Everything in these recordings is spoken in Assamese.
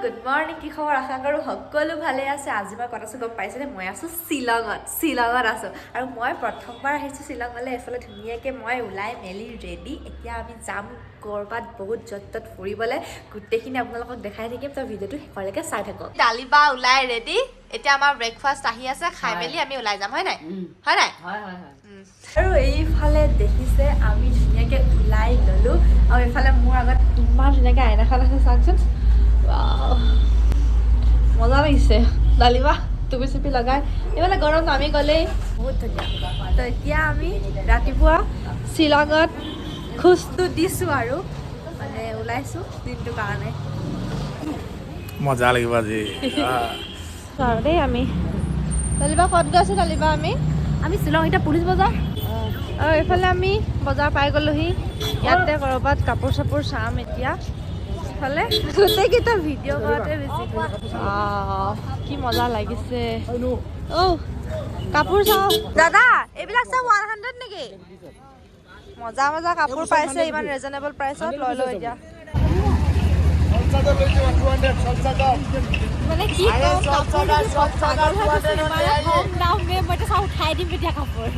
গুড মৰ্ণিং কি খবৰ আশা কৰোঁ সকলো ভালে আছে আজি মই কথা গম পাইছেনে মই আছোঁ শ্বিলঙত আছোঁ আৰু মই প্ৰথমবাৰ আহিছোঁ শ্বিলঙলৈ এফালে ধুনীয়াকৈ মই ওলাই মেলি ৰেডি এতিয়া আমি যাম ক'ৰবাত বহুত য'ত ত'ত ফুৰিবলৈ গোটেইখিনি আপোনালোকক দেখাই থাকিম তো ভিডিঅ'টো শেষলৈকে চাই থাকক ডালিবা ওলাই ৰেডি এতিয়া আমাৰ ব্ৰেকফাষ্ট আহি আছে খাই মেলি আমি ওলাই যাম হয় নাই আৰু এইফালে দেখিছে আমি ধুনীয়াকৈ ওলাই ল'লোঁ আৰু এইফালে মোৰ আগত ইমান ধুনীয়াকৈ আইনাখন আছে চাওকচোন মজা লাগিছে ডালিবা টুপি চুপি লগাই এইফালে গৰম আমি গ'লেই বহুত ধুনীয়া তো এতিয়া আমি ৰাতিপুৱা শ্বিলঙত খোজটো দিছোঁ আৰু মানে ওলাইছোঁ দিনটোৰ কাৰণে মজা লাগিব আজি আৰু দেই আমি ডালিবা ক'ত গৈছোঁ ডালিবা আমি শ্বিলং এতিয়া পুলিচ বজাৰ আৰু এইফালে আমি বজাৰ পাই গ'লোহি ইয়াতে ক'ৰবাত কাপোৰ চাপোৰ চাম এতিয়া ইফালে গোটেইকেইটা ভিডিঅ' কৰাতে বেছি কি মজা লাগিছে কাপোৰ চাওঁ দাদা এইবিলাক চব 100 নেকি মজা মজা কাপোৰ পাইছে ইমান ৰিজনেবল প্ৰাইচত লৈ লওঁ এতিয়া মানে কি উঠাই দিম এতিয়া কাপোৰ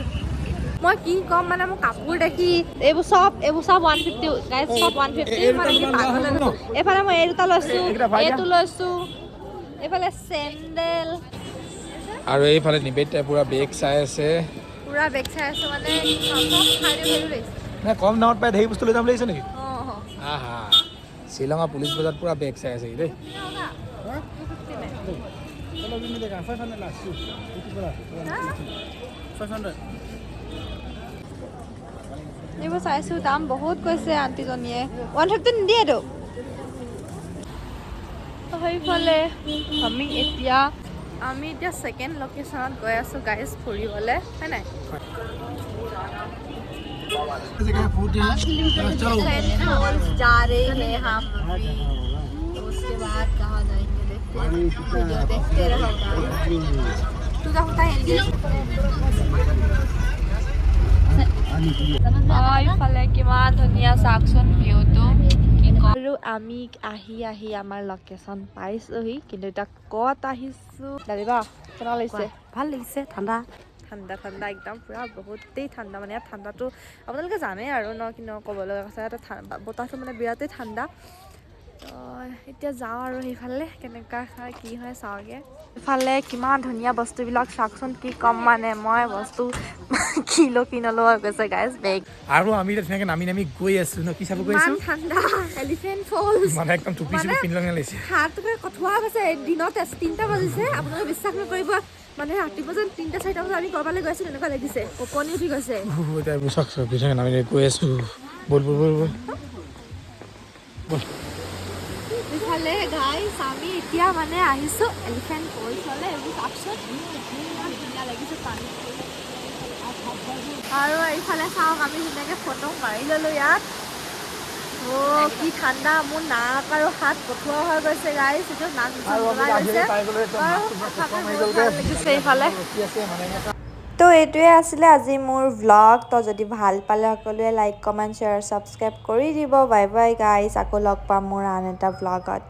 মই কি ক'ম মানে মোৰ কাপোৰ দেখি এইবোৰ চব 150 গাইজ চব 150 মানে কি পাগল এইফালে মই এই দুটা লৈছোঁ এইটো লৈছোঁ এইফালে চেণ্ডেল আৰু এইফালে নিবেদিতাই পুৰা বেগ চাই আছে মানে চব খাই ভেলু লৈছে নাই কম দামত পাই ধেৰ বস্তু লৈ যাম লাগিছে নেকি অঁ হা শ্বিলঙৰ পুলিচ বজাৰত পুৰা বেগ চাই আছে দেই এইবোৰ চাইছোঁ দাম বহুত কৈছে আণ্টিজনীয়ে 150 নিদিয়েতো সেইফালে আমি এতিয়া ছেকেণ্ড লোকেশ্যনত গৈ আছোঁ গাইজ ফুৰিবলৈ হয় নাই जा रहे हैं हम अभी तो उसके बाद कहाँ जाएंगे देखते रहो तुझा होता है ইফালে কিমান ধুনীয়া চাওকচোন ভিউটো আৰু আমি আহি আমাৰ লোকেশ্যন পাইছোহি কিন্তু এতিয়া ক'ত আহিছোঁ দাদিবা কেনেকুৱা লাগিছে ভাল লাগিছে ঠাণ্ডা একদম পুৰা বহুতেই ঠাণ্ডা মানে ইয়াত ঠাণ্ডাটো আপোনালোকে জানে আৰু ন কিন্তু ক'ব লগা আছে ইয়াতে বতাহটো মানে বিৰাটেই ঠাণ্ডা এতিয়া যাওঁ আৰু সেইফালে কেনেকুৱা হয় কি হয় চাওঁগৈ ইফালে কিমান ধুনীয়া বস্তুবিলাক চাওকচোন কি ক'ম মানে মই বস্তু কি নলওঁ গৈছে গাইজ বেগ আৰু আমি ধুনীয়াকৈ নামি গৈ আছোঁ ন কি চাব গৈছোঁ ঠাণ্ডা এলিফেণ্ট ফলছ মানে একদম টুপি চুপি পিন্ধি লগে লাগিছে হাতটো কঠোৱা গৈছে দিনত 3টা বাজিছে আপোনালোকে বিশ্বাস নকৰিব মানে ৰাতিপুৱা যেন 3টা 4টা বজাত আমি ক'ৰবালৈ গৈ আছোঁ তেনেকুৱা লাগিছে কঁপনি উঠি গৈছে নামি গৈ আছোঁ বল ইফালে গাইজ আমি এতিয়া মানে আহিছোঁ এলিফেণ্ট ফলছলৈ এইবোৰ চাওকচোন ইমান ধুনীয়া লাগিছে পানী আৰু এইফালে চাওক আমি ধুনীয়াকৈ ফটো মাৰি ল'লোঁ ইয়াত কি ঠাণ্ডা মোৰ নাক আৰু হাত কঠোৱা হৈ গৈছে গাইজ এইটো নাক লাগিছে এইফালে তো এইটোৱে আছিলে আজি মোৰ ভ্লগ তো যদি ভাল পালে সকলোৱে লাইক কমেণ্ট শ্বেয়াৰ ছাবস্ক্ৰাইব কৰি দিব বাই বাই গাইজ আকৌ লগ পাম মোৰ আন এটা ভ্লগত